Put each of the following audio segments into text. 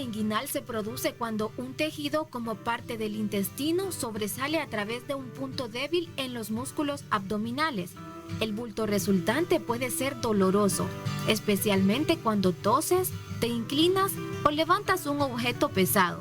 inguinal se produce cuando un tejido como parte del intestino sobresale a través de un punto débil en los músculos abdominales. El bulto resultante puede ser doloroso, especialmente cuando toses, te inclinas o levantas un objeto pesado.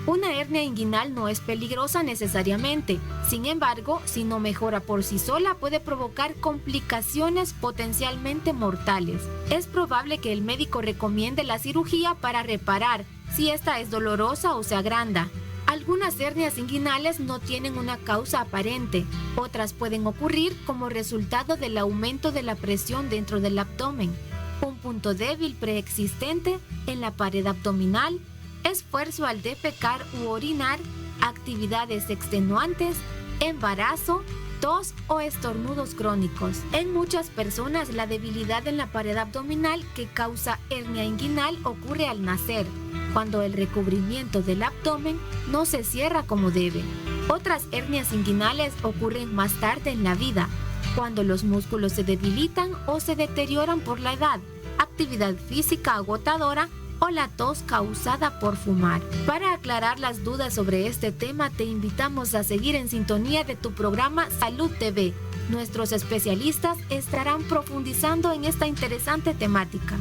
Una hernia inguinal no es peligrosa necesariamente, sin embargo, si no mejora por sí sola puede provocar complicaciones potencialmente mortales. Es probable que el médico recomiende la cirugía para reparar, si esta es dolorosa o se agranda. Algunas hernias inguinales no tienen una causa aparente, otras pueden ocurrir como resultado del aumento de la presión dentro del abdomen, un punto débil preexistente en la pared abdominal, esfuerzo al defecar u orinar, actividades extenuantes, embarazo, tos o estornudos crónicos. En muchas personas la debilidad en la pared abdominal que causa hernia inguinal ocurre al nacer, cuando el recubrimiento del abdomen no se cierra como debe. Otras hernias inguinales ocurren más tarde en la vida, cuando los músculos se debilitan o se deterioran por la edad, actividad física agotadora o la tos causada por fumar. Para aclarar las dudas sobre este tema, te invitamos a seguir en sintonía de tu programa Salud TV. Nuestros especialistas estarán profundizando en esta interesante temática.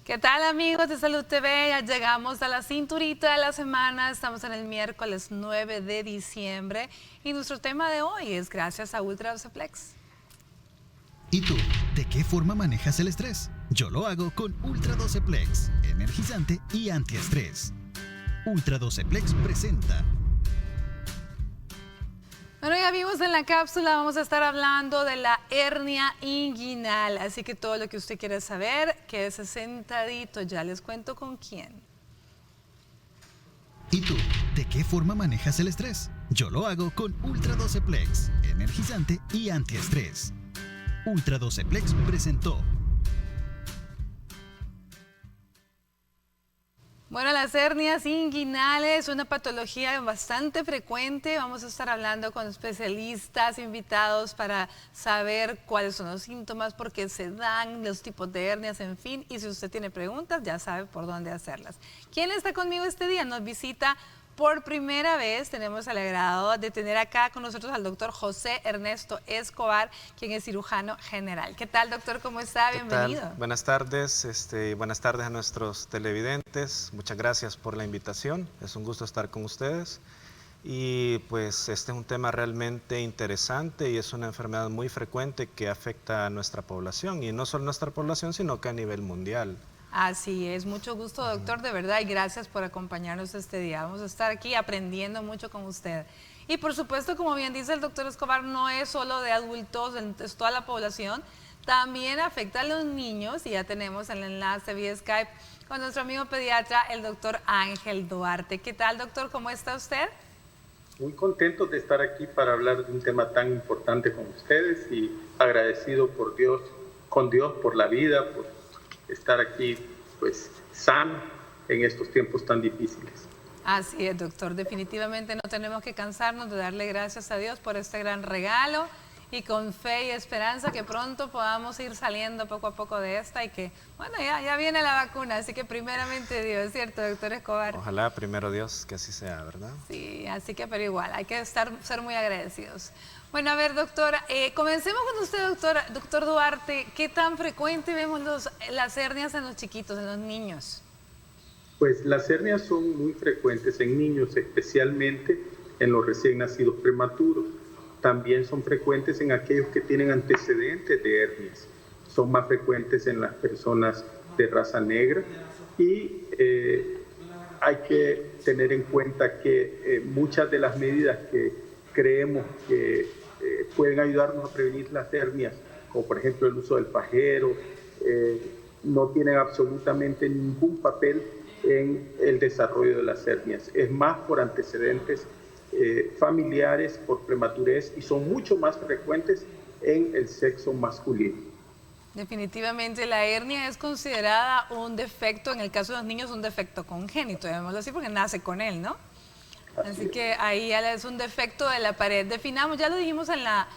¿Qué tal, amigos de Salud TV? Ya llegamos a la cinturita de la semana, estamos en el miércoles 9 de diciembre y nuestro tema de hoy es gracias a Ultra Doseplex. ¿Y tú? ¿De qué forma manejas el estrés? Yo lo hago con Ultra Doseplex, energizante y antiestrés. Ultra Doseplex presenta. Bueno, ya vimos en la cápsula, vamos a estar hablando de la hernia inguinal, así que todo lo que usted quiere saber, quédese sentadito, ya les cuento con quién. ¿Y tú? ¿De qué forma manejas el estrés? Yo lo hago con Ultra Doseplex, energizante y antiestrés. Ultra Doseplex presentó. Bueno, las hernias inguinales, una patología bastante frecuente. Vamos a estar hablando con especialistas invitados para saber cuáles son los síntomas, por qué se dan, los tipos de hernias, en fin. Y si usted tiene preguntas, ya sabe por dónde hacerlas. ¿Quién está conmigo este día? Nos visita por primera vez. Tenemos el agrado de tener acá con nosotros al doctor José Ernesto Escobar, quien es cirujano general. ¿Qué tal, doctor? ¿Cómo está? Bienvenido. Buenas tardes, buenas tardes a nuestros televidentes. Muchas gracias por la invitación. Es un gusto estar con ustedes. Y pues este es un tema realmente interesante y es una enfermedad muy frecuente que afecta a nuestra población. Y no solo a nuestra población, sino que a nivel mundial. Así es, mucho gusto, doctor, de verdad, y gracias por acompañarnos este día. Vamos a estar aquí aprendiendo mucho con usted. Y por supuesto, como bien dice el doctor Escobar, no es solo de adultos, es toda la población, también afecta a los niños, y ya tenemos el enlace vía Skype con nuestro amigo pediatra, el doctor Ángel Duarte. ¿Qué tal, doctor? ¿Cómo está usted? Muy contento de estar aquí para hablar de un tema tan importante con ustedes y agradecido por Dios, con Dios por la vida, por estar aquí pues sano en estos tiempos tan difíciles. Así es, doctor, definitivamente no tenemos que cansarnos de darle gracias a Dios por este gran regalo y con fe y esperanza que pronto podamos ir saliendo poco a poco de esta y que, bueno, ya viene la vacuna, así que primeramente Dios, ¿cierto, doctor Escobar? Ojalá, primero Dios, que así sea, ¿verdad? Sí, así que pero igual, hay que ser muy agradecidos. Bueno, a ver, doctora, comencemos con usted, doctor Duarte. ¿Qué tan frecuente vemos las hernias en los chiquitos, en los niños? Pues las hernias son muy frecuentes en niños, especialmente en los recién nacidos prematuros. También son frecuentes en aquellos que tienen antecedentes de hernias. Son más frecuentes en las personas de raza negra y hay que tener en cuenta que muchas de las medidas que creemos que pueden ayudarnos a prevenir las hernias, como por ejemplo el uso del fajero, no tienen absolutamente ningún papel en el desarrollo de las hernias. Es más por antecedentes familiares, por prematurez, y son mucho más frecuentes en el sexo masculino. Definitivamente la hernia es considerada un defecto, en el caso de los niños un defecto congénito, llamémoslo así, porque nace con él, ¿no? Así que ahí ya es un defecto de la pared. Definamos, ya lo dijimos en la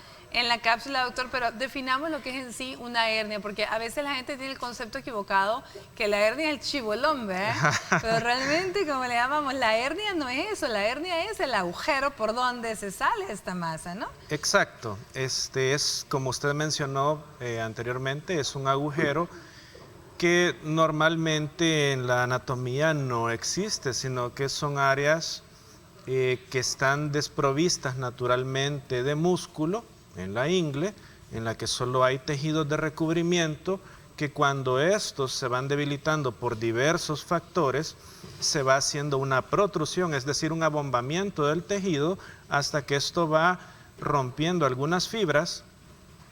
cápsula, doctor, pero definamos lo que es en sí una hernia, porque a veces la gente tiene el concepto equivocado que la hernia es el chibolón, ¿eh? Pero realmente, como le llamamos, la hernia no es eso, la hernia es el agujero por donde se sale esta masa, ¿no? Exacto, es como usted mencionó anteriormente, es un agujero que normalmente en la anatomía no existe, sino que son áreas que están desprovistas naturalmente de músculo en la ingle, en la que solo hay tejidos de recubrimiento que cuando estos se van debilitando por diversos factores, se va haciendo una protrusión, es decir, un abombamiento del tejido hasta que esto va rompiendo algunas fibras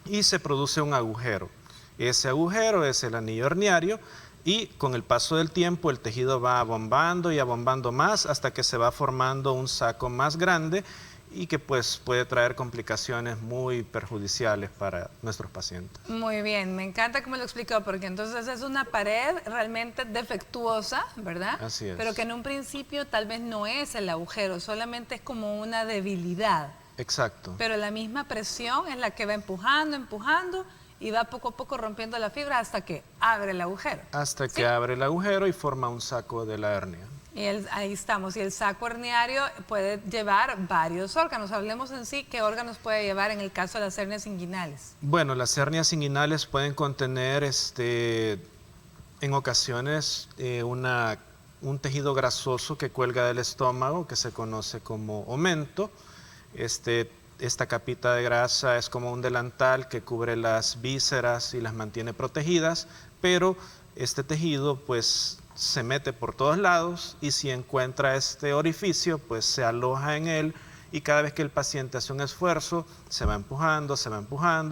y se produce un agujero. Ese agujero es el anillo herniario y con el paso del tiempo el tejido va abombando y abombando más hasta que se va formando un saco más grande y que pues puede traer complicaciones muy perjudiciales para nuestros pacientes. Muy bien, me encanta cómo lo explicó, porque entonces es una pared realmente defectuosa, ¿verdad? Así es. Pero que en un principio tal vez no es el agujero, solamente es como una debilidad. Exacto. Pero la misma presión es la que va empujando, empujando y va poco a poco rompiendo la fibra hasta que abre el agujero. Hasta que abre el agujero y forma un saco de la hernia. Y ahí estamos. Y el saco herniario puede llevar varios órganos. Hablemos en sí qué órganos puede llevar en el caso de las hernias inguinales. Bueno, las hernias inguinales pueden contener en ocasiones un tejido grasoso que cuelga del estómago que se conoce como omento. Esta capita de grasa es como un delantal que cubre las vísceras y las mantiene protegidas, pero este tejido pues se mete por todos lados y si encuentra este orificio pues se aloja en él y cada vez que el paciente hace un esfuerzo se va empujando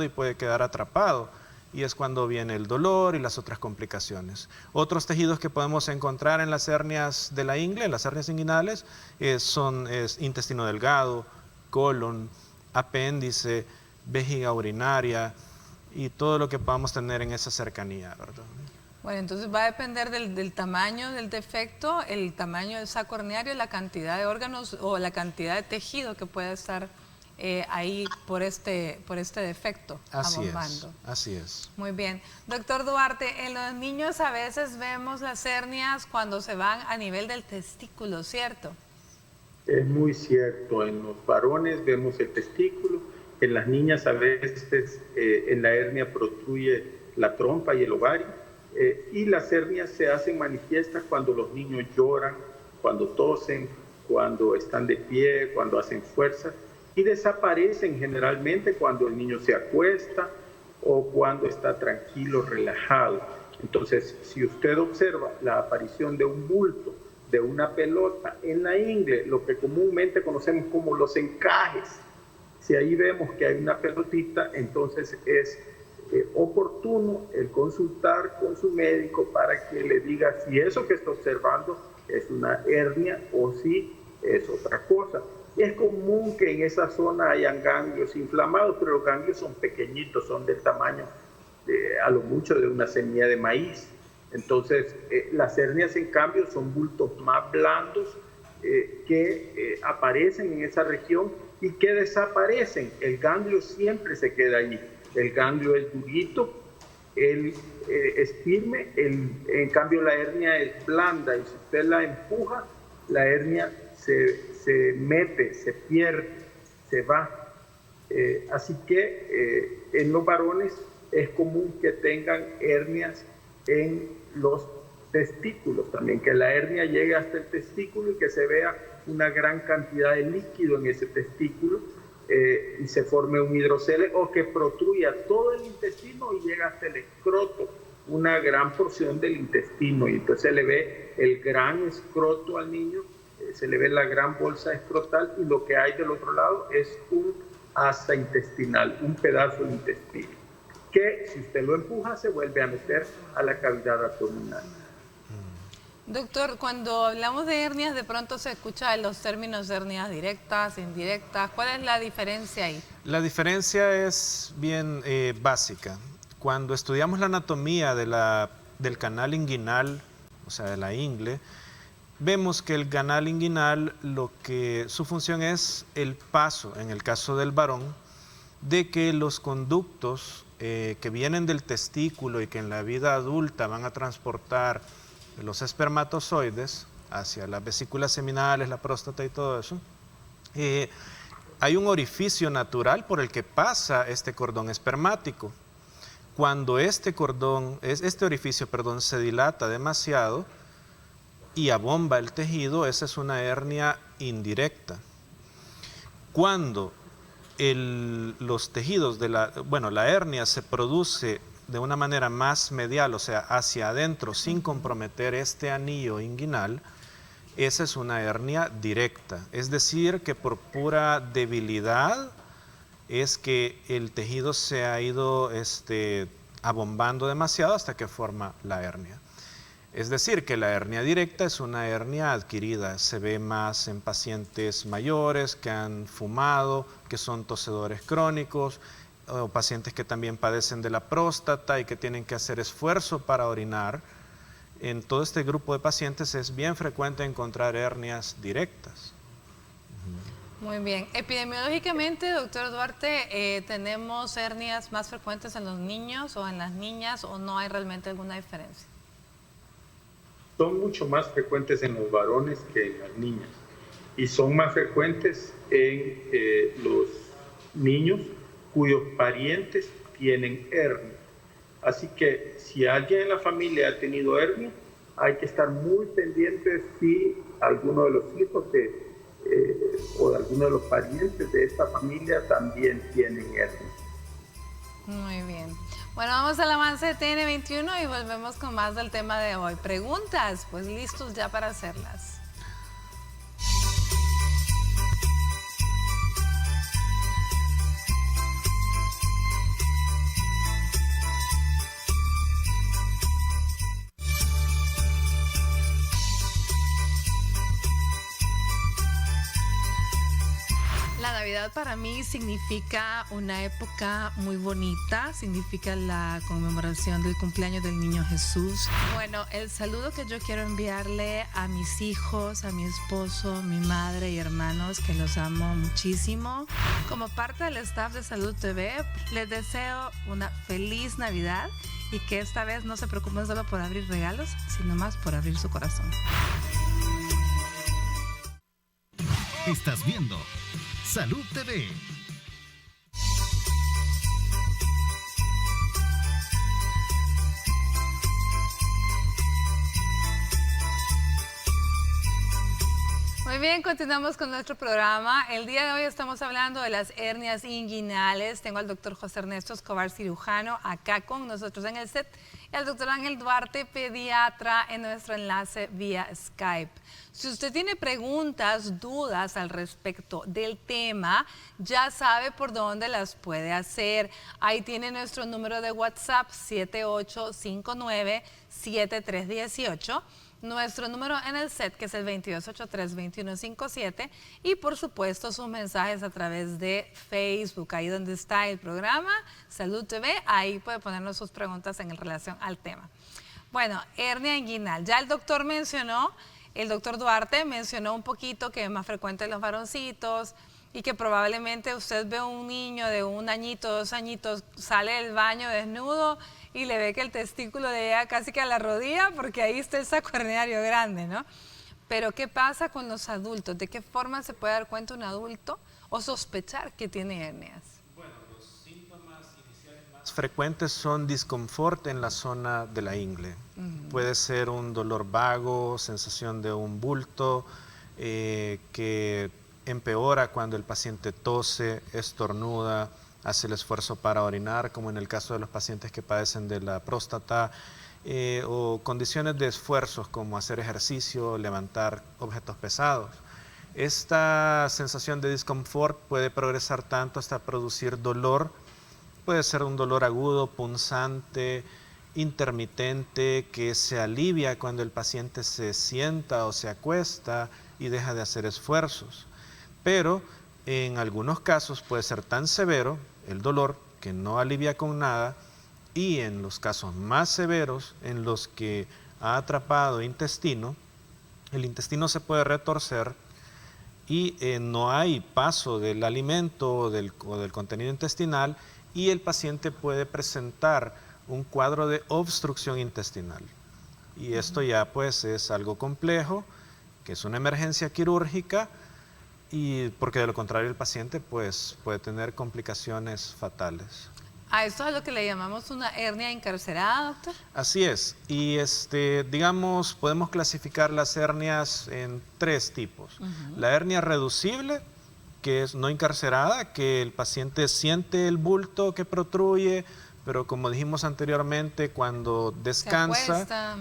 y puede quedar atrapado y es cuando viene el dolor y las otras complicaciones. Otros tejidos que podemos encontrar en las hernias de la ingle, las hernias inguinales, son intestino delgado, colon, apéndice, vejiga urinaria y todo lo que podamos tener en esa cercanía, ¿verdad? Bueno, entonces va a depender del tamaño del defecto, el tamaño del saco herniario, la cantidad de órganos o la cantidad de tejido que puede estar ahí por este defecto abombando. Así es. Muy bien. Doctor Duarte, en los niños a veces vemos las hernias cuando se van a nivel del testículo, ¿cierto? Es muy cierto, en los varones vemos el testículo, en las niñas a veces en la hernia protruye la trompa y el ovario, y las hernias se hacen manifiestas cuando los niños lloran, cuando tosen, cuando están de pie, cuando hacen fuerza, y desaparecen generalmente cuando el niño se acuesta o cuando está tranquilo, relajado. Entonces, si usted observa la aparición de un bulto, de una pelota en la ingle, lo que comúnmente conocemos como los encajes, si ahí vemos que hay una pelotita, entonces es oportuno el consultar con su médico para que le diga si eso que está observando es una hernia o si es otra cosa. Es común que en esa zona hayan ganglios inflamados, pero los ganglios son pequeñitos, son del tamaño a lo mucho de una semilla de maíz. Entonces, las hernias, en cambio, son bultos más blandos que aparecen en esa región y que desaparecen. El ganglio siempre se queda allí. El ganglio es durito, es firme, en cambio la hernia es blanda y si usted la empuja, la hernia se mete, se pierde, se va. Así que en los varones es común que tengan hernias en los testículos también, que la hernia llegue hasta el testículo y que se vea una gran cantidad de líquido en ese testículo y se forme un hidrocele o que protruya todo el intestino y llega hasta el escroto, una gran porción del intestino y entonces se le ve el gran escroto al niño, se le ve la gran bolsa escrotal y lo que hay del otro lado es un asa intestinal, un pedazo de intestino, que si usted lo empuja se vuelve a meter a la cavidad abdominal. Doctor, cuando hablamos de hernias, de pronto se escucha los términos de hernias directas, indirectas. ¿Cuál es la diferencia ahí? La diferencia es bien básica. Cuando estudiamos la anatomía del canal inguinal, o sea, de la ingle, vemos que el canal inguinal, su función es el paso, en el caso del varón, de que los conductos que vienen del testículo y que en la vida adulta van a transportar los espermatozoides hacia las vesículas seminales, la próstata y todo eso, hay un orificio natural por el que pasa este cordón espermático. Cuando este orificio se dilata demasiado y abomba el tejido, esa es una hernia indirecta. Cuando los tejidos la hernia se produce de una manera más medial, o sea, hacia adentro, sin comprometer este anillo inguinal, esa es una hernia directa. Es decir, que por pura debilidad es que el tejido se ha ido abombando demasiado hasta que forma la hernia. Es decir, que la hernia directa es una hernia adquirida. Se ve más en pacientes mayores que han fumado, que son tosedores crónicos, o pacientes que también padecen de la próstata y que tienen que hacer esfuerzo para orinar. En todo este grupo de pacientes es bien frecuente encontrar hernias directas. Muy bien. Epidemiológicamente, doctor Duarte, ¿tenemos hernias más frecuentes en los niños o en las niñas o no hay realmente alguna diferencia? Son mucho más frecuentes en los varones que en las niñas y son más frecuentes en los niños cuyos parientes tienen hernia. Así que si alguien en la familia ha tenido hernia, hay que estar muy pendientes si alguno de los hijos o de alguno de los parientes de esta familia también tienen hernia. Muy bien. Bueno, vamos al avance de TN21 y volvemos con más del tema de hoy. Preguntas, pues listos ya para hacerlas. La Navidad para mí significa una época muy bonita, significa la conmemoración del cumpleaños del niño Jesús. Bueno, el saludo que yo quiero enviarle a mis hijos, a mi esposo, mi madre y hermanos, que los amo muchísimo. Como parte del staff de Salud TV, les deseo una feliz Navidad y que esta vez no se preocupen solo por abrir regalos, sino más por abrir su corazón. Estás viendo Salud TV. Muy bien, continuamos con nuestro programa. El día de hoy estamos hablando de las hernias inguinales. Tengo al doctor José Ernesto Escobar, cirujano, acá con nosotros en el set, y al doctor Ángel Duarte, pediatra, en nuestro enlace vía Skype. Si usted tiene preguntas, dudas al respecto del tema, ya sabe por dónde las puede hacer. Ahí tiene nuestro número de WhatsApp, 7859-7318. Nuestro número en el set, que es el 2283-2157, y por supuesto sus mensajes a través de Facebook, ahí donde está el programa Salud TV, ahí puede ponernos sus preguntas en relación al tema. Bueno, hernia inguinal, ya el doctor Duarte mencionó un poquito que es más frecuente en los varoncitos y que probablemente usted ve a un niño de 1 añito, 2 añitos, sale del baño desnudo y le ve que el testículo le llega casi que a la rodilla porque ahí está el saco herniario grande, ¿no? Pero ¿qué pasa con los adultos? ¿De qué forma se puede dar cuenta un adulto o sospechar que tiene hernias? Bueno, los síntomas iniciales más frecuentes son disconfort en la zona de la ingle. Puede ser un dolor vago, sensación de un bulto, que empeora cuando el paciente tose, estornuda, hace el esfuerzo para orinar, como en el caso de los pacientes que padecen de la próstata, o condiciones de esfuerzos como hacer ejercicio, levantar objetos pesados. Esta sensación de disconfort puede progresar tanto hasta producir dolor. Puede ser un dolor agudo, punzante, intermitente, que se alivia cuando el paciente se sienta o se acuesta y deja de hacer esfuerzos. Pero en algunos casos puede ser tan severo el dolor que no alivia con nada, y en los casos más severos en los que ha atrapado intestino, el intestino se puede retorcer y no hay paso del alimento o del contenido intestinal, y el paciente puede presentar un cuadro de obstrucción intestinal. Y esto ya pues es algo complejo, que es una emergencia quirúrgica, y porque de lo contrario el paciente pues puede tener complicaciones fatales. ¿A esto es lo que le llamamos una hernia encarcerada, doctor? Así es, y digamos, podemos clasificar las hernias en 3 tipos. La hernia reducible, que es no encarcerada, que el paciente siente el bulto que protruye, pero como dijimos anteriormente, cuando descansa,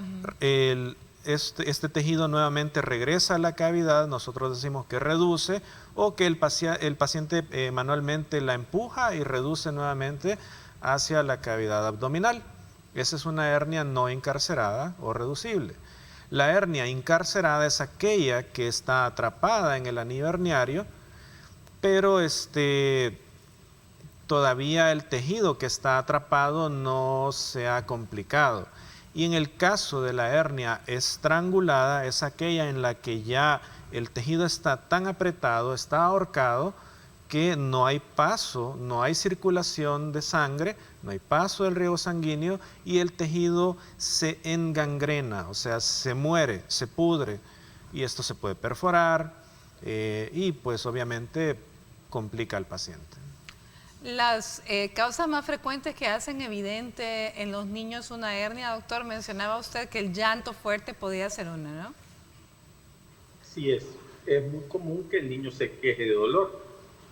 este tejido nuevamente regresa a la cavidad, nosotros decimos que reduce, o que el paciente manualmente la empuja y reduce nuevamente hacia la cavidad abdominal. Esa es una hernia no encarcerada o reducible. La hernia encarcerada es aquella que está atrapada en el anillo herniario, pero todavía el tejido que está atrapado no se ha complicado. Y en el caso de la hernia estrangulada es aquella en la que ya el tejido está tan apretado, está ahorcado, que no hay paso, no hay circulación de sangre, no hay paso del riego sanguíneo, y el tejido se engangrena, o sea, se muere, se pudre, y esto se puede perforar y pues obviamente complica al paciente. Las causas más frecuentes que hacen evidente en los niños una hernia, doctor, mencionaba usted que el llanto fuerte podía ser una, ¿no? Sí, es muy común que el niño se queje de dolor.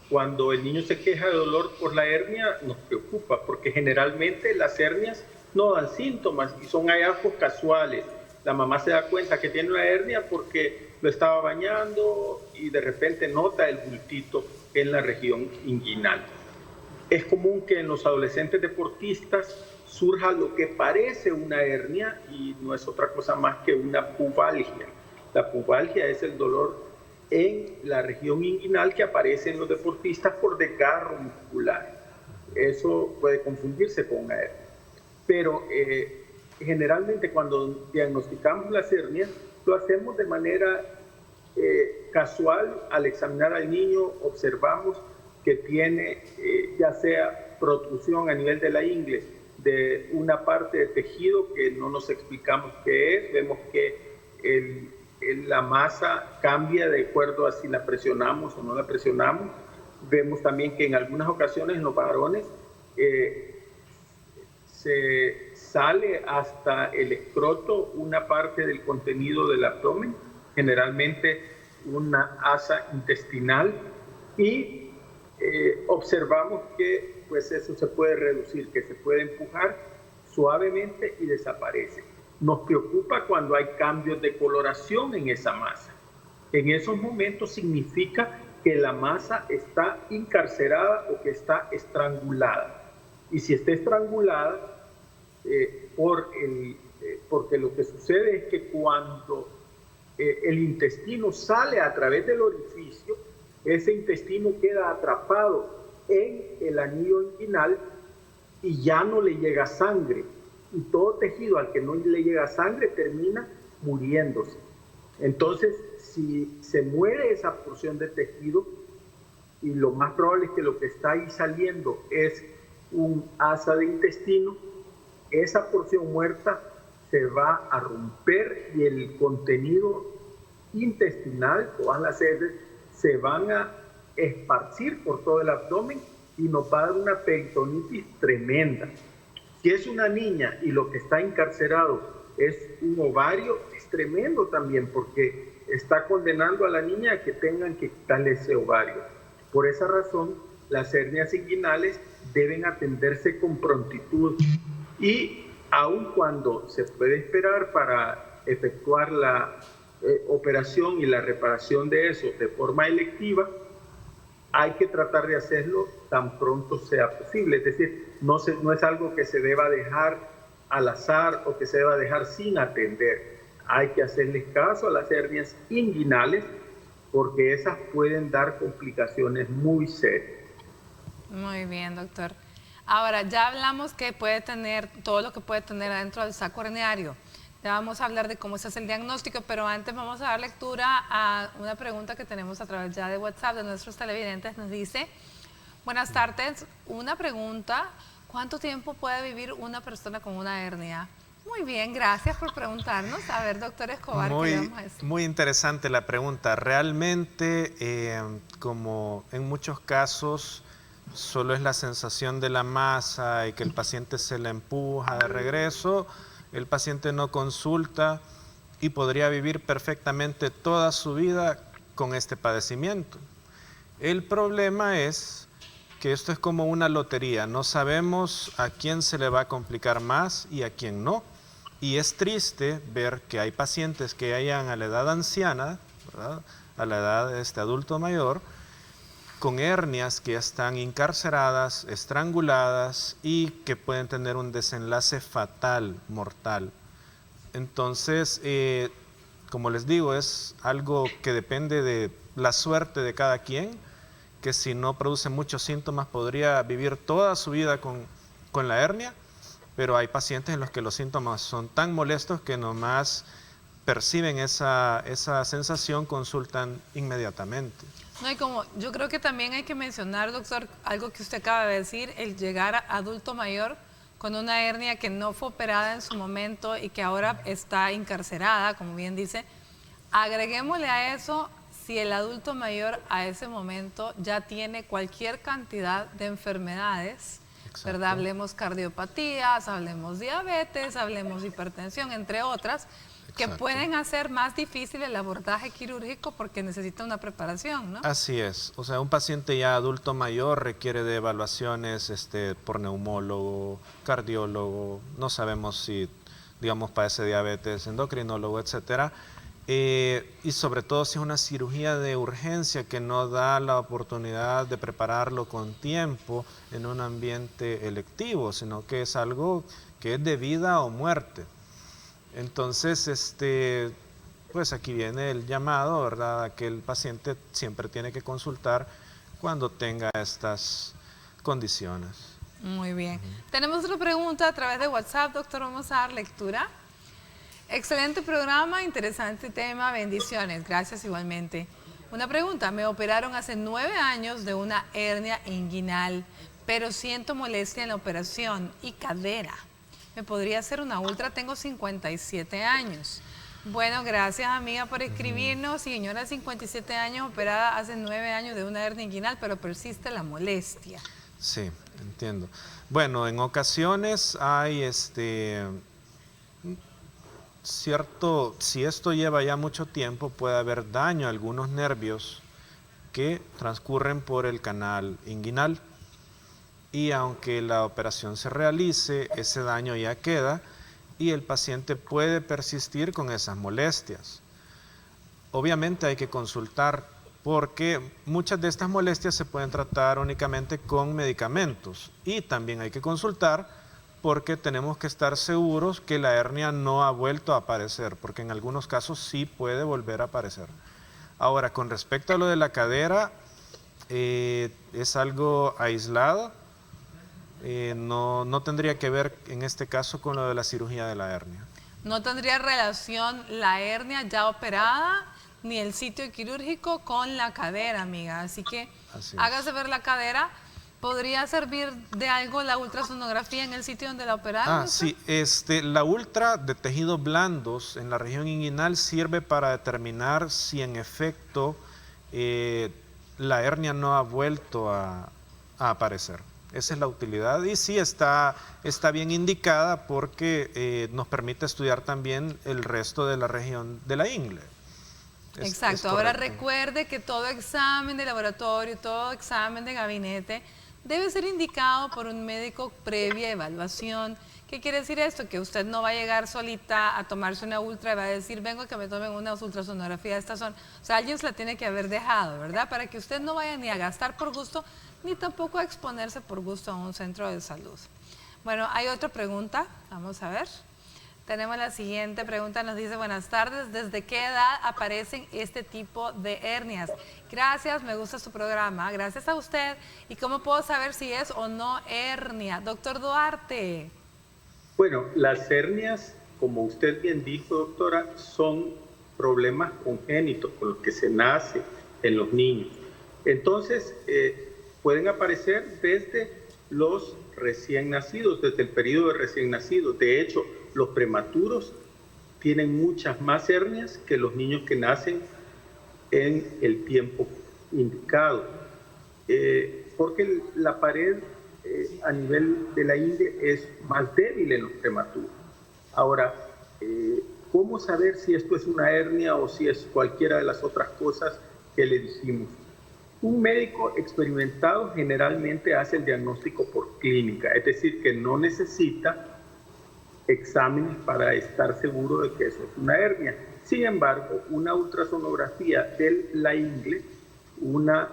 Cuando el niño se queja de dolor por la hernia, nos preocupa, porque generalmente las hernias no dan síntomas y son hallazgos casuales. La mamá se da cuenta que tiene una hernia porque lo estaba bañando y de repente nota el bultito en la región inguinal. Es común que en los adolescentes deportistas surja lo que parece una hernia y no es otra cosa más que una pubalgia. La pubalgia es el dolor en la región inguinal que aparece en los deportistas por desgarro muscular. Eso puede confundirse con una hernia. Pero generalmente cuando diagnosticamos las hernias, lo hacemos de manera casual. Al examinar al niño, observamos que tiene ya sea protrusión a nivel de la ingle de una parte de tejido que no nos explicamos qué es. Vemos que la masa cambia de acuerdo a si la presionamos o no la presionamos. Vemos también que en algunas ocasiones en los varones se sale hasta el escroto una parte del contenido del abdomen, generalmente una asa intestinal, y observamos que pues eso se puede reducir, que se puede empujar suavemente y desaparece. Nos preocupa cuando hay cambios de coloración en esa masa. En esos momentos significa que la masa está encarcerada o que está estrangulada. Y si está estrangulada, porque lo que sucede es que cuando el intestino sale a través del orificio, ese intestino queda atrapado en el anillo inguinal y ya no le llega sangre. Y todo tejido al que no le llega sangre termina muriéndose. Entonces, si se muere esa porción de tejido, y lo más probable es que lo que está ahí saliendo es un asa de intestino, esa porción muerta se va a romper y el contenido intestinal, todas las heces, se van a esparcir por todo el abdomen y nos va a dar una peritonitis tremenda. Si es una niña y lo que está encarcerado es un ovario, es tremendo también, porque está condenando a la niña a que tengan que quitarle ese ovario. Por esa razón, las hernias inguinales deben atenderse con prontitud, y aun cuando se puede esperar para efectuar la operación y la reparación de eso de forma electiva, hay que tratar de hacerlo tan pronto sea posible. Es decir, no es algo que se deba dejar al azar o que se deba dejar sin atender. Hay que hacerles caso a las hernias inguinales porque esas pueden dar complicaciones muy serias. Muy bien, doctor. Ahora, ya hablamos que puede tener todo lo que puede tener adentro del saco herniario. Ya vamos a hablar de cómo se hace el diagnóstico, pero antes vamos a dar lectura a una pregunta que tenemos a través ya de WhatsApp de nuestros televidentes. Nos dice, buenas tardes, una pregunta, ¿cuánto tiempo puede vivir una persona con una hernia? Muy bien, gracias por preguntarnos. A ver, doctor Escobar, ¿qué vamos a decir? Muy interesante la pregunta. Realmente, como en muchos casos, solo es la sensación de la masa y que el paciente se la empuja de regreso, el paciente no consulta y podría vivir perfectamente toda su vida con este padecimiento. El problema es que esto es como una lotería, no sabemos a quién se le va a complicar más y a quién no. Y es triste ver que hay pacientes que hayan a la edad anciana, ¿verdad?, a la edad de adulto mayor, con hernias que ya están encarceradas, estranguladas y que pueden tener un desenlace fatal, mortal. Entonces, como les digo, es algo que depende de la suerte de cada quien, que si no produce muchos síntomas podría vivir toda su vida con la hernia, pero hay pacientes en los que los síntomas son tan molestos que nomás perciben esa sensación, consultan inmediatamente. No, y como yo creo que también hay que mencionar, doctor, algo que usted acaba de decir, el llegar a adulto mayor con una hernia que no fue operada en su momento y que ahora está encarcerada, como bien dice. Agreguémosle a eso, si el adulto mayor a ese momento ya tiene cualquier cantidad de enfermedades, ¿verdad? Hablemos cardiopatías, hablemos diabetes, hablemos hipertensión, entre otras, que pueden hacer más difícil el abordaje quirúrgico porque necesita una preparación, ¿no? Así es. O sea, un paciente ya adulto mayor requiere de evaluaciones por neumólogo, cardiólogo, no sabemos si, digamos, padece diabetes, endocrinólogo, etcétera. Y sobre todo si es una cirugía de urgencia que no da la oportunidad de prepararlo con tiempo en un ambiente electivo, sino que es algo que es de vida o muerte. Entonces, pues aquí viene el llamado, ¿verdad?, a que el paciente siempre tiene que consultar cuando tenga estas condiciones. Muy bien. Tenemos otra pregunta a través de WhatsApp, doctor, vamos a dar lectura. Excelente programa, interesante tema, bendiciones, gracias igualmente. Una pregunta, me operaron hace 9 años de una hernia inguinal, pero siento molestia en la operación y cadera. ¿Me podría hacer una ultra? Tengo 57 años. Bueno, gracias amiga por escribirnos. Señora, 57 años, operada hace 9 años de una hernia inguinal, pero persiste la molestia. Sí, entiendo. Bueno, en ocasiones hay cierto, si esto lleva ya mucho tiempo, puede haber daño a algunos nervios que transcurren por el canal inguinal. Y aunque la operación se realice, ese daño ya queda y el paciente puede persistir con esas molestias. Obviamente hay que consultar porque muchas de estas molestias se pueden tratar únicamente con medicamentos y también hay que consultar porque tenemos que estar seguros que la hernia no ha vuelto a aparecer, porque en algunos casos sí puede volver a aparecer. Ahora, con respecto a lo de la cadera, es algo aislado. No tendría que ver en este caso con lo de la cirugía de la hernia. No tendría relación la hernia ya operada ni el sitio quirúrgico con la cadera, amiga. Así que hágase ver la cadera. ¿Podría servir de algo la ultrasonografía en el sitio donde la operaron? Sí, la ultra de tejidos blandos en la región inguinal sirve para determinar si en efecto la hernia no ha vuelto a aparecer. Esa es la utilidad y sí está bien indicada porque nos permite estudiar también el resto de la región de la ingle. Exacto. Ahora recuerde que todo examen de laboratorio, todo examen de gabinete debe ser indicado por un médico previa evaluación. ¿Qué quiere decir esto? Que usted no va a llegar solita a tomarse una ultra y va a decir, vengo a que me tomen una ultrasonografía. Estas son, o sea, alguien se la tiene que haber dejado, ¿verdad? Para que usted no vaya ni a gastar por gusto, ni tampoco a exponerse por gusto a un centro de salud. Bueno, hay otra pregunta, vamos a ver. Tenemos la siguiente pregunta, nos dice, buenas tardes, ¿desde qué edad aparecen este tipo de hernias? Gracias, me gusta su programa, gracias a usted. ¿Y cómo puedo saber si es o no hernia? Doctor Duarte. Bueno, las hernias como usted bien dijo, doctora, son problemas congénitos con los que se nace en los niños. Entonces, pueden aparecer desde los recién nacidos, desde el periodo de recién nacidos. De hecho, los prematuros tienen muchas más hernias que los niños que nacen en el tiempo indicado, porque la pared a nivel de la ingle es más débil en los prematuros. Ahora, ¿cómo saber si esto es una hernia o si es cualquiera de las otras cosas que le dijimos? Un médico experimentado generalmente hace el diagnóstico por clínica, es decir, que no necesita exámenes para estar seguro de que eso es una hernia. Sin embargo, una ultrasonografía de la ingle, una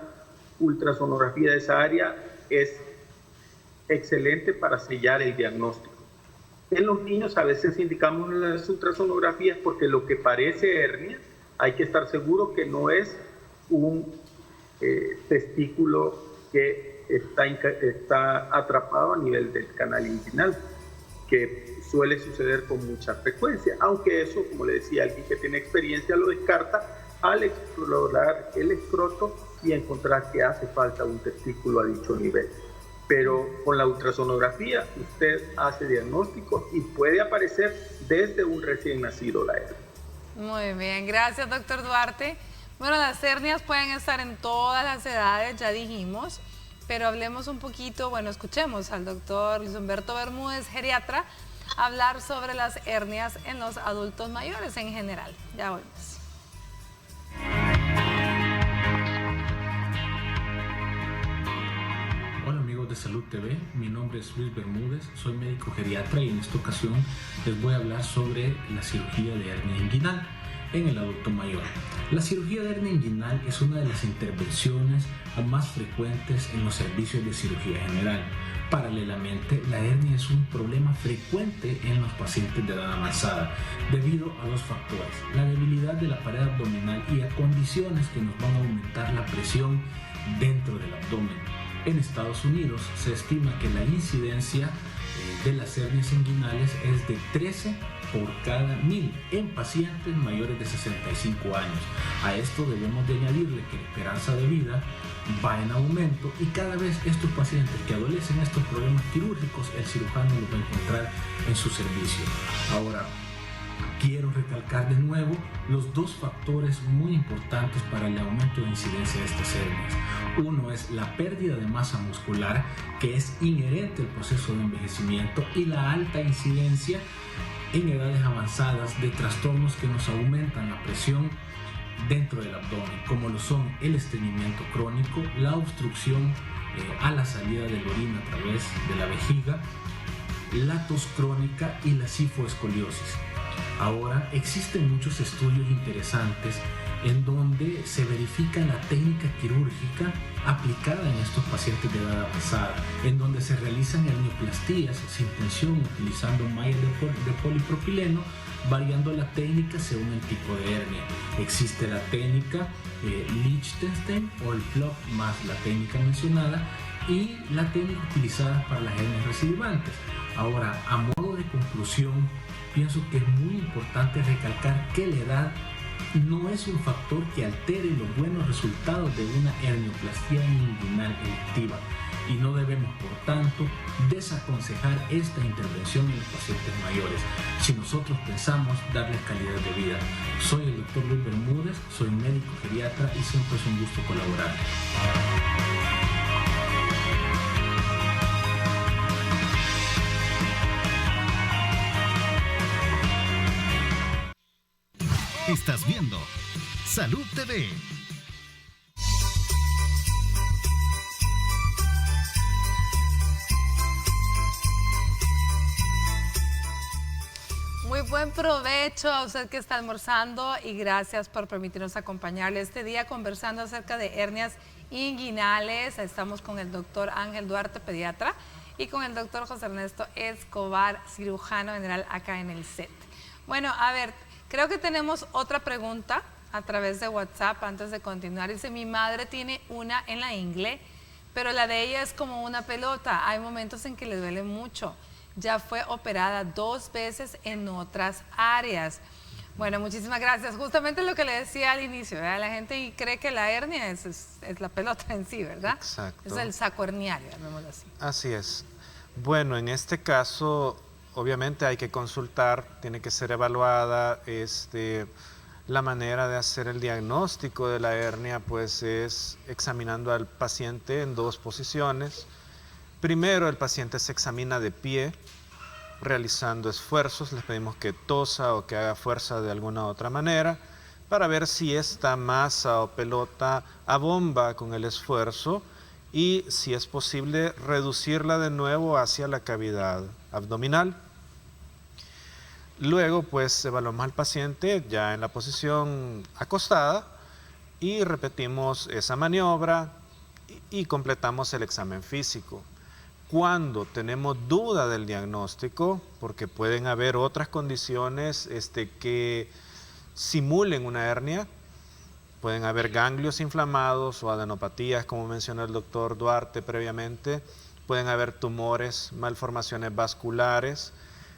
ultrasonografía de esa área es excelente para sellar el diagnóstico. En los niños a veces indicamos las ultrasonografías porque lo que parece hernia, hay que estar seguro que no es un testículo que está atrapado a nivel del canal inguinal, que suele suceder con mucha frecuencia, aunque eso, como le decía, alguien que tiene experiencia lo descarta al explorar el escroto y encontrar que hace falta un testículo a dicho nivel. Pero con la ultrasonografía usted hace diagnóstico y puede aparecer desde un recién nacido la hernia. Muy bien, gracias, doctor Duarte. Bueno, las hernias pueden estar en todas las edades, ya dijimos, pero hablemos un poquito, bueno, escuchemos al doctor Luis Humberto Bermúdez, geriatra, hablar sobre las hernias en los adultos mayores en general. Ya volvemos. Hola amigos de Salud TV, mi nombre es Luis Bermúdez, soy médico geriatra y en esta ocasión les voy a hablar sobre la cirugía de hernia inguinal en el adulto mayor. La cirugía de hernia inguinal es una de las intervenciones más frecuentes en los servicios de cirugía general. Paralelamente, la hernia es un problema frecuente en los pacientes de edad avanzada debido a dos factores: la debilidad de la pared abdominal y a condiciones que nos van a aumentar la presión dentro del abdomen. En Estados Unidos se estima que la incidencia de las hernias inguinales es de 13 por cada 1000 en pacientes mayores de 65 años. A esto debemos de añadirle que la esperanza de vida va en aumento y cada vez estos pacientes que adolecen estos problemas quirúrgicos, el cirujano los va a encontrar en su servicio. Ahora, quiero recalcar de nuevo los dos factores muy importantes para el aumento de incidencia de estas hernias. Uno es la pérdida de masa muscular, que es inherente al proceso de envejecimiento, y la alta incidencia en edades avanzadas de trastornos que nos aumentan la presión dentro del abdomen, como lo son el estreñimiento crónico, la obstrucción a la salida de la orina a través de la vejiga, la tos crónica y la cifoescoliosis. Ahora, existen muchos estudios interesantes en donde se verifica la técnica quirúrgica aplicada en estos pacientes de edad avanzada, en donde se realizan hernioplastías sin tensión utilizando mallas de polipropileno, variando la técnica según el tipo de hernia. Existe la técnica Liechtenstein o el Flock más la técnica mencionada y la técnica utilizada para las hernias recidivantes. Ahora, a modo de conclusión, pienso que es muy importante recalcar que la edad no es un factor que altere los buenos resultados de una hernioplastia inguinal electiva y no debemos, por tanto, desaconsejar esta intervención en los pacientes mayores si nosotros pensamos darles calidad de vida. Soy el doctor Luis Bermúdez, soy médico geriatra y siempre es un gusto colaborar. Estás viendo Salud TV. Muy buen provecho a usted que está almorzando y gracias por permitirnos acompañarle este día conversando acerca de hernias inguinales. Estamos con el doctor Ángel Duarte, pediatra, y con el doctor José Ernesto Escobar, cirujano general acá en el set. Bueno, a ver, creo que tenemos otra pregunta a través de WhatsApp antes de continuar. Dice, mi madre tiene una en la ingle, pero la de ella es como una pelota. Hay momentos en que le duele mucho. ya fue operada 2 veces en otras áreas. Bueno, muchísimas gracias. Justamente lo que le decía al inicio, ¿verdad? La gente cree que la hernia es la pelota en sí, ¿verdad? Exacto. Es el saco herniario, llamémoslo así. Así es. Bueno, en este caso, obviamente hay que consultar, tiene que ser evaluada. La manera de hacer el diagnóstico de la hernia, pues es examinando al paciente en 2 posiciones. Primero, el paciente se examina de pie, realizando esfuerzos. Les pedimos que tosa o que haga fuerza de alguna otra manera para ver si esta masa o pelota abomba con el esfuerzo y si es posible reducirla de nuevo hacia la cavidad abdominal. Luego pues evaluamos al paciente ya en la posición acostada y repetimos esa maniobra y completamos el examen físico. Cuando tenemos duda del diagnóstico, porque pueden haber otras condiciones que simulen una hernia, pueden haber ganglios inflamados o adenopatías, como mencionó el doctor Duarte previamente, pueden haber tumores, malformaciones vasculares.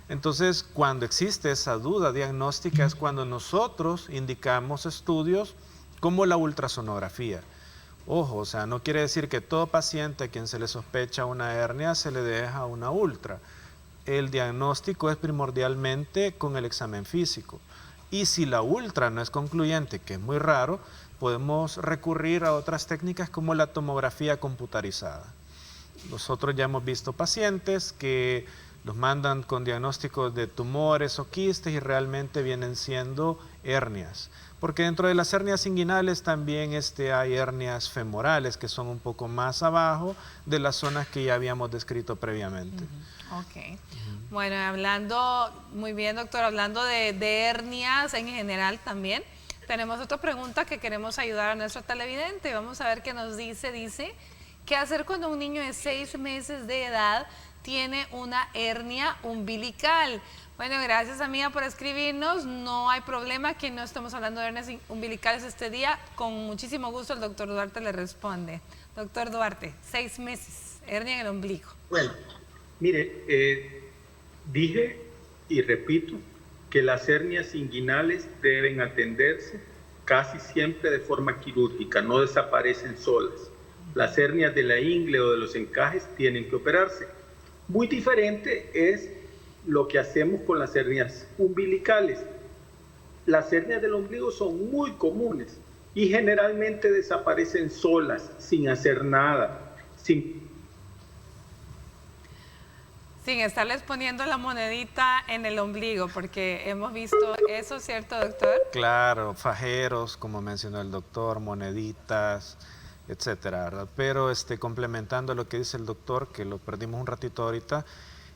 Entonces, cuando existe esa duda diagnóstica es cuando nosotros indicamos estudios como la ultrasonografía. Ojo, o sea, no quiere decir que todo paciente a quien se le sospecha una hernia se le deja una ultra. El diagnóstico es primordialmente con el examen físico. Y si la ultra no es concluyente, que es muy raro, podemos recurrir a otras técnicas como la tomografía computarizada. Nosotros ya hemos visto pacientes que los mandan con diagnósticos de tumores o quistes y realmente vienen siendo hernias. Porque dentro de las hernias inguinales también hay hernias femorales que son un poco más abajo de las zonas que ya habíamos descrito previamente. Ok. Bueno, hablando, muy bien doctor, hablando de hernias en general también, tenemos otra pregunta que queremos ayudar a nuestro televidente. Vamos a ver qué nos dice, ¿qué hacer cuando un niño de 6 meses de edad tiene una hernia umbilical? Bueno, gracias amiga por escribirnos, no hay problema que no estemos hablando de hernias umbilicales este día, con muchísimo gusto el doctor Duarte le responde. Doctor Duarte, 6 meses, hernia en el ombligo. Bueno, mire, dije y repito que las hernias inguinales deben atenderse casi siempre de forma quirúrgica, no desaparecen solas. Las hernias de la ingle o de los encajes tienen que operarse. Muy diferente es lo que hacemos con las hernias umbilicales. Las hernias del ombligo son muy comunes y generalmente desaparecen solas, sin hacer nada, sin estarles poniendo la monedita en el ombligo, porque hemos visto eso, ¿cierto, doctor? Claro, fajeros, como mencionó el doctor, moneditas, etcétera, ¿verdad? Pero complementando lo que dice el doctor, que lo perdimos un ratito ahorita,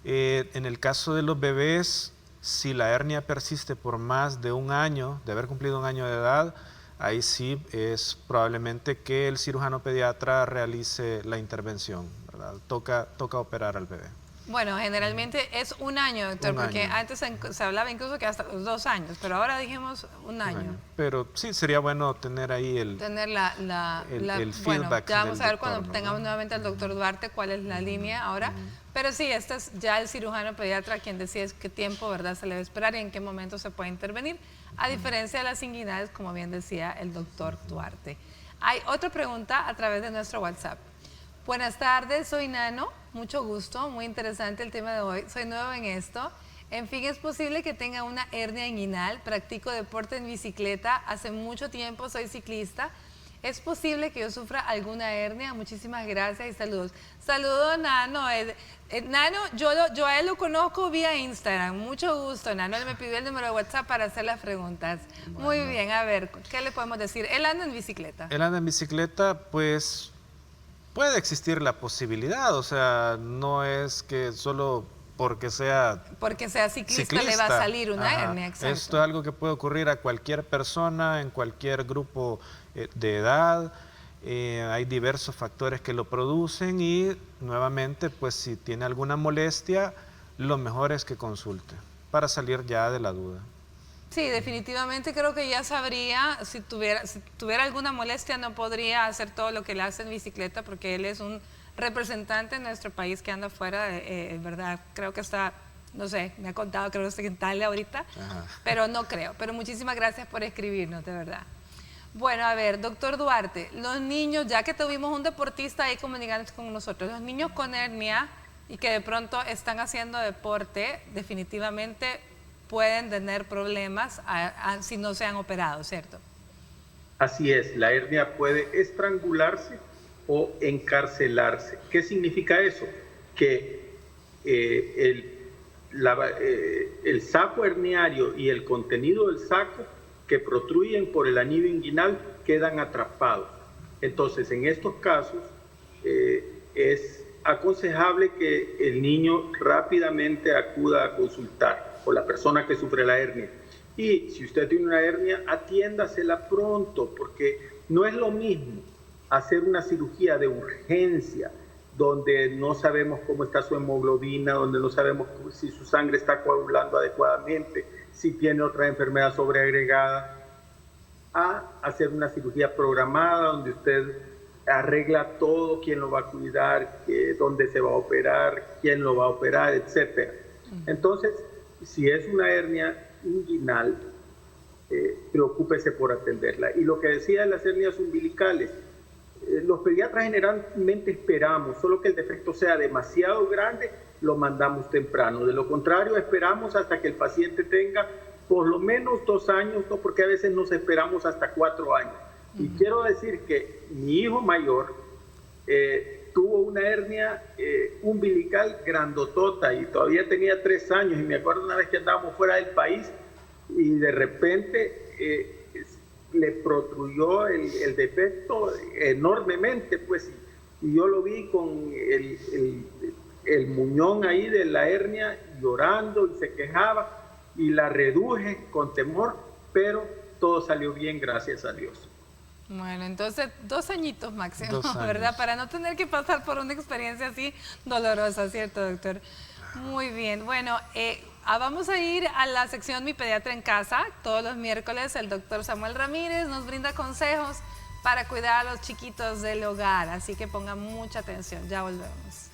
en el caso de los bebés, si la hernia persiste por más de 1 año, de haber cumplido 1 año de edad, ahí sí es probablemente que el cirujano pediatra realice la intervención, ¿verdad? Toca operar al bebé. Bueno, generalmente es 1 año, doctor, porque antes se hablaba incluso que hasta los 2 años, pero ahora dijimos 1 año. Pero sí, sería bueno tener ahí el feedback. Bueno, ya vamos a ver cuando tengamos nuevamente al doctor Duarte cuál es la línea ahora. Pero sí, este es ya el cirujano pediatra quien decide qué tiempo, ¿verdad?, se le debe esperar y en qué momento se puede intervenir, a diferencia de las inguinales, como bien decía el doctor Duarte. Hay otra pregunta a través de nuestro WhatsApp. Buenas tardes, soy Nano, mucho gusto, muy interesante el tema de hoy, soy nuevo en esto. En fin, es posible que tenga una hernia inguinal, practico deporte en bicicleta, hace mucho tiempo soy ciclista. ¿Es posible que yo sufra alguna hernia? Muchísimas gracias y saludos. Saludos, Nano. Nano, yo a él lo conozco vía Instagram. Mucho gusto, Nano. Él me pidió el número de WhatsApp para hacer las preguntas. Bueno. Muy bien, a ver, ¿qué le podemos decir? ¿Él anda en bicicleta? Él anda en bicicleta, pues puede existir la posibilidad. O sea, no es que solo porque sea ciclista le va a salir una hernia. Exacto. Esto es algo que puede ocurrir a cualquier persona, en cualquier grupo de edad. Hay diversos factores que lo producen y nuevamente, pues si tiene alguna molestia, lo mejor es que consulte para salir ya de la duda. Sí, definitivamente creo que ya sabría, si tuviera alguna molestia no podría hacer todo lo que le hace en bicicleta porque él es un representante en nuestro país que anda afuera, verdad, creo que está, no sé, me ha contado, creo que está en Italia ahorita, pero no creo. Pero muchísimas gracias por escribirnos, de verdad. Bueno, a ver, doctor Duarte, los niños, ya que tuvimos un deportista ahí comunicándose con nosotros, los niños con hernia y que de pronto están haciendo deporte, definitivamente pueden tener problemas si no se han operado, ¿cierto? Así es, la hernia puede estrangularse o encarcelarse. ¿Qué significa eso? Que el saco herniario y el contenido del saco que protruyen por el anillo inguinal quedan atrapados. Entonces, en estos casos, es aconsejable que el niño rápidamente acuda a consultar, o la persona que sufre la hernia. Y si usted tiene una hernia, atiéndasela pronto, porque no es lo mismo hacer una cirugía de urgencia, donde no sabemos cómo está su hemoglobina, donde no sabemos si su sangre está coagulando adecuadamente, si tiene otra enfermedad sobreagregada, a hacer una cirugía programada, donde usted arregla todo, quién lo va a cuidar, dónde se va a operar, quién lo va a operar, etc. Entonces, si es una hernia inguinal, preocúpese por atenderla. Y lo que decía de las hernias umbilicales, los pediatras generalmente esperamos, solo que el defecto sea demasiado grande, lo mandamos temprano. De lo contrario, esperamos hasta que el paciente tenga por lo menos 2 años, ¿no? Porque a veces nos esperamos hasta 4 años. Y quiero decir que mi hijo mayor tuvo una hernia umbilical grandotota y todavía tenía 3 años. Y me acuerdo una vez que andábamos fuera del país y de repente le protruyó el defecto enormemente, pues, y yo lo vi con el muñón ahí de la hernia llorando y se quejaba, y la reduje con temor, pero todo salió bien, gracias a Dios. Bueno, entonces 2 añitos máximo, 2 años. ¿verdad? Para no tener que pasar por una experiencia así dolorosa, ¿cierto, doctor? Muy bien, bueno, vamos a ir a la sección Mi Pediatra en Casa. Todos los miércoles el doctor Samuel Ramírez nos brinda consejos para cuidar a los chiquitos del hogar, así que pongan mucha atención, ya volvemos.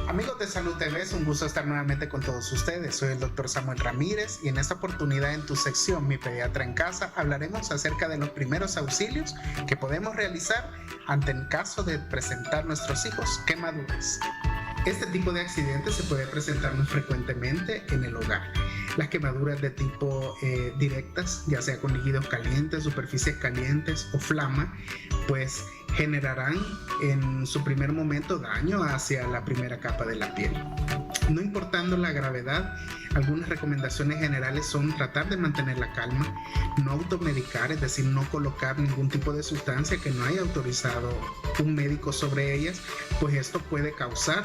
Amigos de Salud TV, es un gusto estar nuevamente con todos ustedes. Soy el doctor Samuel Ramírez y en esta oportunidad en tu sección Mi Pediatra en Casa hablaremos acerca de los primeros auxilios que podemos realizar ante el caso de presentar nuestros hijos quemaduras. Este tipo de accidentes se puede presentar muy frecuentemente en el hogar. Las quemaduras de tipo directas, ya sea con líquidos calientes, superficies calientes o flama, pues generarán en su primer momento daño hacia la primera capa de la piel. No importando la gravedad, algunas recomendaciones generales son tratar de mantener la calma, no automedicar, es decir, no colocar ningún tipo de sustancia que no haya autorizado un médico sobre ellas, pues esto puede causar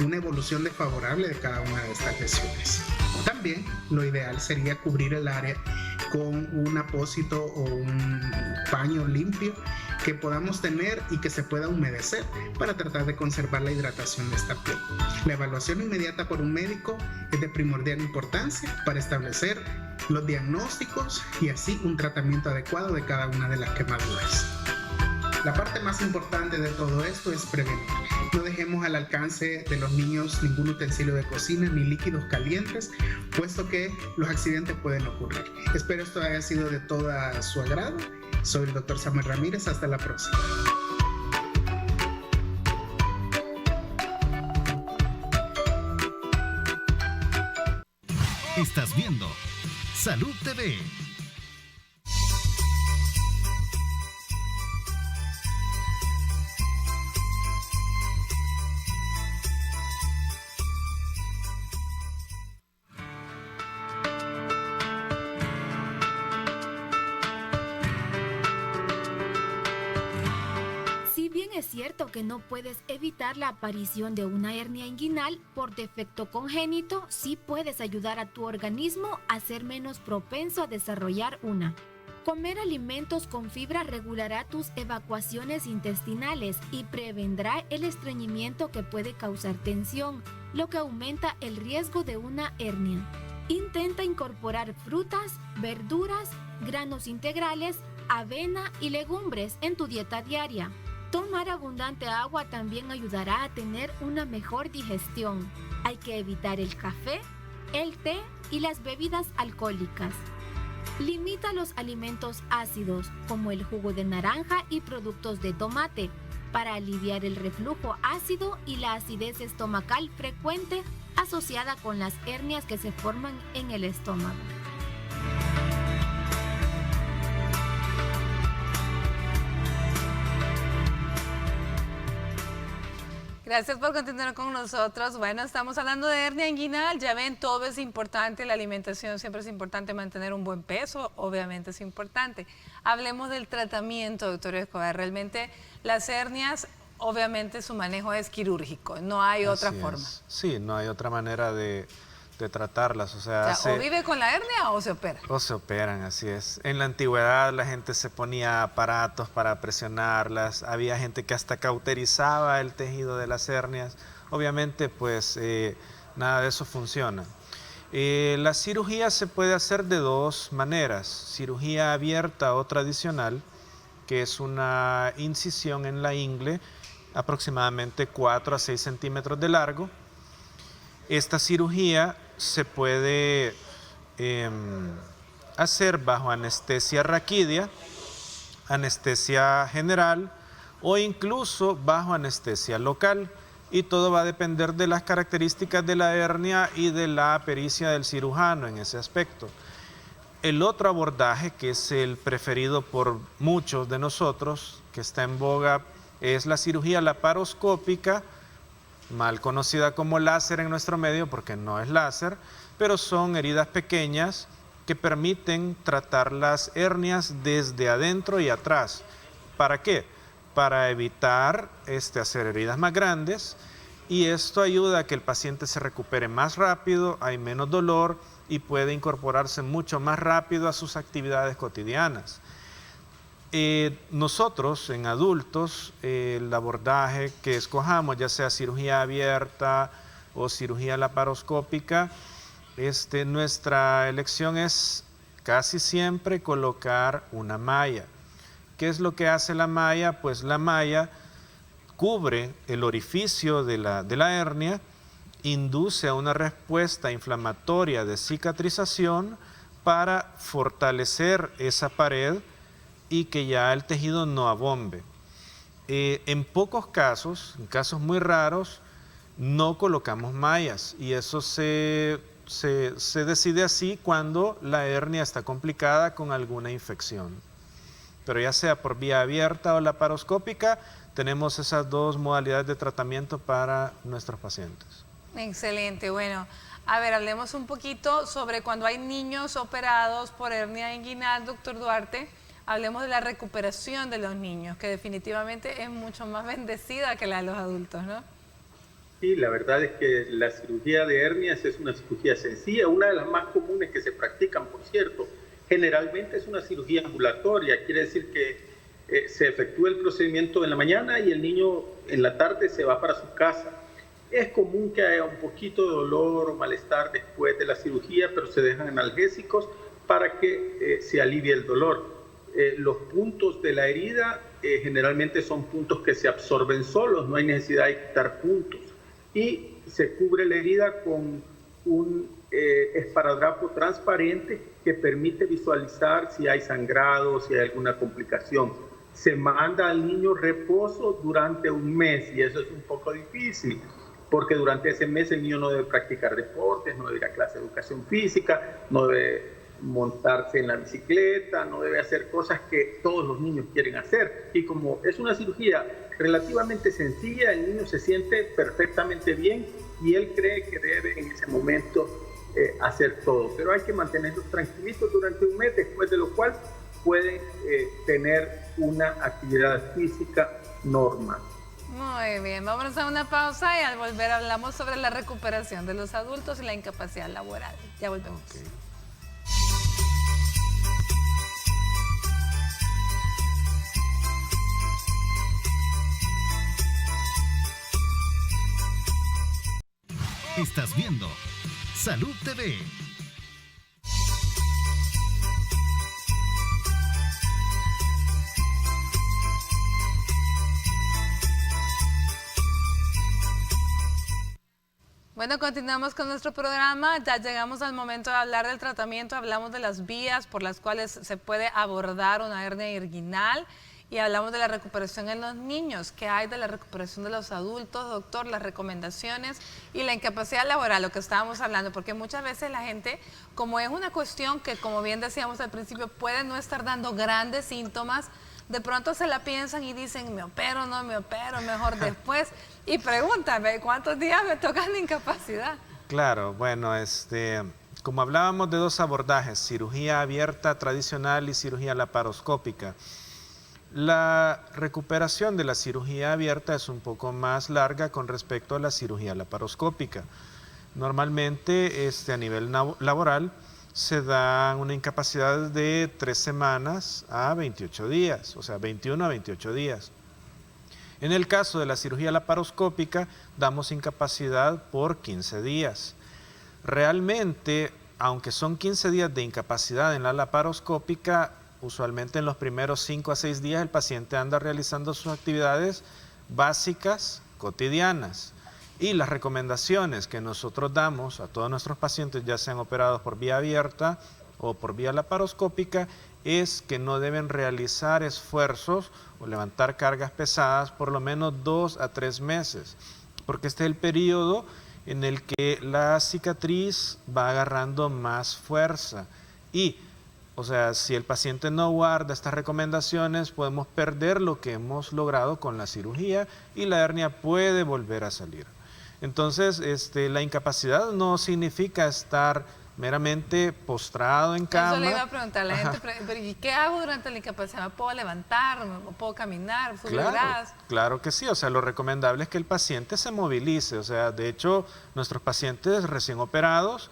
una evolución desfavorable de cada una de estas lesiones. También lo ideal sería cubrir el área con un apósito o un paño limpio que podamos tener y que se pueda humedecer para tratar de conservar la hidratación de esta piel. La evaluación inmediata por un médico es de primordial importancia para establecer los diagnósticos y así un tratamiento adecuado de cada una de las quemaduras. La parte más importante de todo esto es prevenir. No dejemos al alcance de los niños ningún utensilio de cocina ni líquidos calientes, puesto que los accidentes pueden ocurrir. Espero esto haya sido de toda su agrado. Soy el doctor Samuel Ramírez. Hasta la próxima. Estás viendo Salud TV. Es cierto que no puedes evitar la aparición de una hernia inguinal por defecto congénito, sí puedes ayudar a tu organismo a ser menos propenso a desarrollar una. Comer alimentos con fibra regulará tus evacuaciones intestinales y prevendrá el estreñimiento que puede causar tensión, lo que aumenta el riesgo de una hernia. Intenta incorporar frutas, verduras, granos integrales, avena y legumbres en tu dieta diaria. Tomar abundante agua también ayudará a tener una mejor digestión. Hay que evitar el café, el té y las bebidas alcohólicas. Limita los alimentos ácidos como el jugo de naranja y productos de tomate para aliviar el reflujo ácido y la acidez estomacal frecuente asociada con las hernias que se forman en el estómago. Gracias por continuar con nosotros. Bueno, estamos hablando de hernia inguinal. Ya ven, todo es importante. La alimentación siempre es importante. Mantener un buen peso, obviamente, es importante. Hablemos del tratamiento, doctor Escobar. Realmente las hernias, obviamente, su manejo es quirúrgico. No hay otra forma. Sí, no hay otra manera de tratarlas. O sea, o vive con la hernia o se opera. O se operan, así es. En la antigüedad la gente se ponía aparatos para presionarlas. Había gente que hasta cauterizaba el tejido de las hernias. Obviamente, pues, nada de eso funciona. La cirugía se puede hacer de dos maneras. Cirugía abierta o tradicional, que es una incisión en la ingle, aproximadamente 4 a 6 centímetros de largo. Esta cirugía se puede hacer bajo anestesia raquídea, anestesia general o incluso bajo anestesia local, y todo va a depender de las características de la hernia y de la pericia del cirujano en ese aspecto. El otro abordaje, que es el preferido por muchos de nosotros, que está en boga, es la cirugía laparoscópica, mal conocida como láser en nuestro medio porque no es láser, pero son heridas pequeñas que permiten tratar las hernias desde adentro y atrás. ¿Para qué? Para evitar hacer heridas más grandes, y esto ayuda a que el paciente se recupere más rápido, hay menos dolor y puede incorporarse mucho más rápido a sus actividades cotidianas. Nosotros, en adultos, el abordaje que escojamos, ya sea cirugía abierta o cirugía laparoscópica, nuestra elección es casi siempre colocar una malla. ¿Qué es lo que hace la malla? Pues la malla cubre el orificio de la hernia, induce a una respuesta inflamatoria de cicatrización para fortalecer esa pared y que ya el tejido no abombe. En pocos casos, en casos muy raros, no colocamos mallas, y eso se decide así cuando la hernia está complicada con alguna infección. Pero ya sea por vía abierta o laparoscópica, tenemos esas dos modalidades de tratamiento para nuestros pacientes. Excelente, bueno. A ver, hablemos un poquito sobre cuando hay niños operados por hernia inguinal, doctor Duarte. Hablemos de la recuperación de los niños, que definitivamente es mucho más bendecida que la de los adultos, ¿no? Sí, la verdad es que la cirugía de hernias es una cirugía sencilla, una de las más comunes que se practican, por cierto. Generalmente es una cirugía ambulatoria, quiere decir que se efectúa el procedimiento en la mañana y el niño en la tarde se va para su casa. Es común que haya un poquito de dolor o malestar después de la cirugía, pero se dejan analgésicos para que se alivie el dolor. Los puntos de la herida generalmente son puntos que se absorben solos, no hay necesidad de quitar puntos. Y se cubre la herida con un esparadrapo transparente que permite visualizar si hay sangrado, si hay alguna complicación. Se manda al niño reposo durante un mes, y eso es un poco difícil, porque durante ese mes el niño no debe practicar deportes, no debe ir a clase de educación física, no debe montarse en la bicicleta, no debe hacer cosas que todos los niños quieren hacer. Y como es una cirugía relativamente sencilla, el niño se siente perfectamente bien y él cree que debe en ese momento hacer todo. Pero hay que mantenerlos tranquilitos durante un mes, después de lo cual pueden tener una actividad física normal. Muy bien, vámonos a una pausa y al volver hablamos sobre la recuperación de los adultos y la incapacidad laboral. Ya volvemos. Okay. Estás viendo Salud TV. Bueno, continuamos con nuestro programa. Ya llegamos al momento de hablar del tratamiento. Hablamos de las vías por las cuales se puede abordar una hernia inguinal y hablamos de la recuperación en los niños. ¿Qué hay de la recuperación de los adultos, doctor? Las recomendaciones y la incapacidad laboral, lo que estábamos hablando, porque muchas veces la gente, como es una cuestión que, como bien decíamos al principio, puede no estar dando grandes síntomas, de pronto se la piensan y dicen, me opero, no me opero, mejor después. Y pregúntame, ¿cuántos días me tocan de incapacidad? Claro, bueno, como hablábamos de dos abordajes, cirugía abierta tradicional y cirugía laparoscópica. La recuperación de la cirugía abierta es un poco más larga con respecto a la cirugía laparoscópica. Normalmente, a nivel laboral, se da una incapacidad de 3 semanas a 28 días, o sea, 21 a 28 días. En el caso de la cirugía laparoscópica, damos incapacidad por 15 días. Realmente, aunque son 15 días de incapacidad en la laparoscópica, usualmente en los primeros 5 a 6 días el paciente anda realizando sus actividades básicas cotidianas. Y las recomendaciones que nosotros damos a todos nuestros pacientes, ya sean operados por vía abierta o por vía laparoscópica, es que no deben realizar esfuerzos o levantar cargas pesadas por lo menos 2 a 3 meses, porque este es el periodo en el que la cicatriz va agarrando más fuerza. Y, o sea, si el paciente no guarda estas recomendaciones, podemos perder lo que hemos logrado con la cirugía y la hernia puede volver a salir. Entonces, la incapacidad no significa estar meramente postrado en cama. Eso le iba a preguntar a la gente, pero ¿y qué hago durante la incapacidad? ¿Me puedo levantar? ¿Me puedo caminar? Claro que sí, o sea, lo recomendable es que el paciente se movilice, o sea, de hecho, nuestros pacientes recién operados,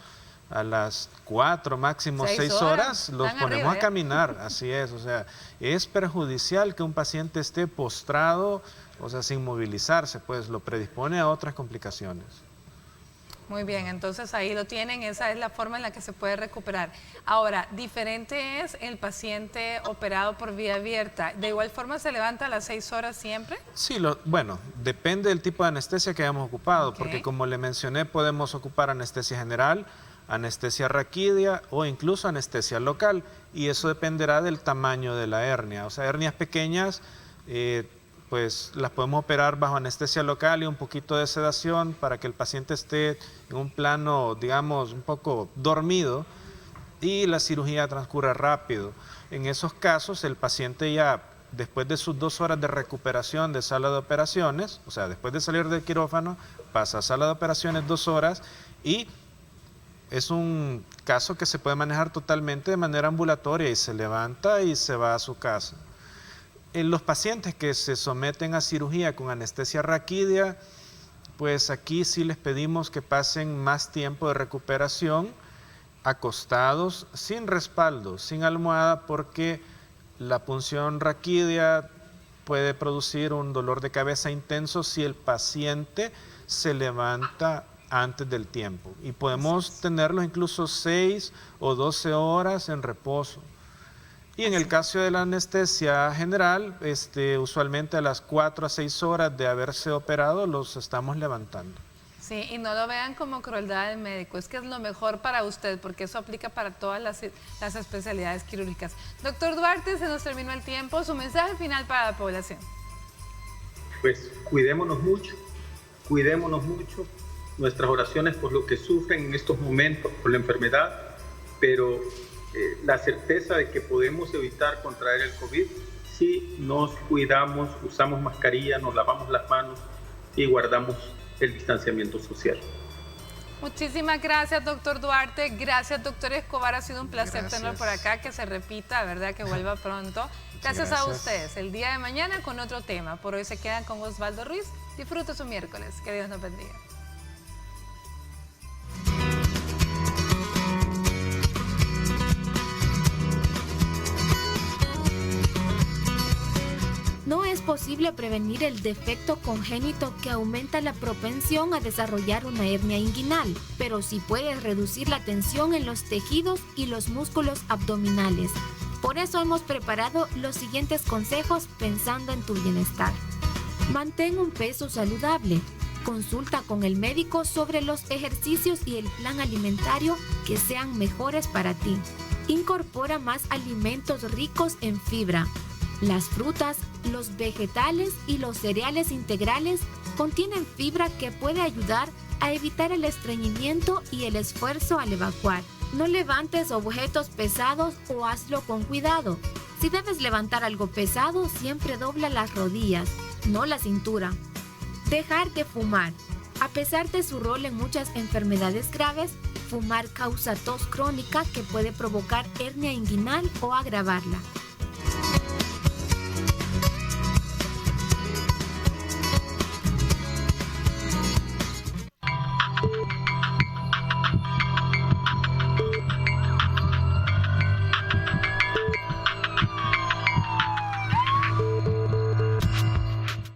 a las 4, máximo 6 horas, los ponemos a caminar, así es, o sea, es perjudicial que un paciente esté postrado, o sea, sin movilizarse, pues lo predispone a otras complicaciones. Muy bien, entonces ahí lo tienen, esa es la forma en la que se puede recuperar. Ahora, diferente es el paciente operado por vía abierta. ¿De igual forma se levanta a las 6 horas siempre? Sí, bueno, depende del tipo de anestesia que hayamos ocupado, porque como le mencioné, podemos ocupar anestesia general, anestesia raquídea o incluso anestesia local, y eso dependerá del tamaño de la hernia. O sea, hernias pequeñas, pues las podemos operar bajo anestesia local y un poquito de sedación para que el paciente esté en un plano, digamos, un poco dormido y la cirugía transcurra rápido. En esos casos, el paciente ya, después de sus 2 horas de recuperación de sala de operaciones, o sea, después de salir del quirófano, pasa a sala de operaciones 2 horas y es un caso que se puede manejar totalmente de manera ambulatoria y se levanta y se va a su casa. En los pacientes que se someten a cirugía con anestesia raquídea, pues aquí sí les pedimos que pasen más tiempo de recuperación acostados, sin respaldo, sin almohada, porque la punción raquídea puede producir un dolor de cabeza intenso si el paciente se levanta antes del tiempo. Y podemos tenerlo incluso 6 o 12 horas en reposo. Y en el caso de la anestesia general, usualmente a las 4 a 6 horas de haberse operado los estamos levantando. Sí, y no lo vean como crueldad del médico, es que es lo mejor para usted, porque eso aplica para todas las especialidades quirúrgicas. Doctor Duarte, se nos terminó el tiempo, su mensaje final para la población. Pues cuidémonos mucho, nuestras oraciones por lo que sufren en estos momentos, por la enfermedad, pero la certeza de que podemos evitar contraer el COVID si nos cuidamos, usamos mascarilla, nos lavamos las manos y guardamos el distanciamiento social. Muchísimas gracias, doctor Duarte. Gracias, doctor Escobar. Ha sido un placer tenerlo por acá, que se repita, ¿verdad? Que vuelva pronto. Gracias a ustedes. El día de mañana con otro tema. Por hoy se quedan con Osvaldo Ruiz. Disfrute su miércoles. Que Dios nos bendiga. No es posible prevenir el defecto congénito que aumenta la propensión a desarrollar una hernia inguinal, pero sí puedes reducir la tensión en los tejidos y los músculos abdominales. Por eso hemos preparado los siguientes consejos pensando en tu bienestar. Mantén un peso saludable. Consulta con el médico sobre los ejercicios y el plan alimentario que sean mejores para ti. Incorpora más alimentos ricos en fibra. Las frutas, los vegetales y los cereales integrales contienen fibra que puede ayudar a evitar el estreñimiento y el esfuerzo al evacuar. No levantes objetos pesados o hazlo con cuidado. Si debes levantar algo pesado, siempre dobla las rodillas, no la cintura. Dejar de fumar. A pesar de su rol en muchas enfermedades graves, fumar causa tos crónica que puede provocar hernia inguinal o agravarla.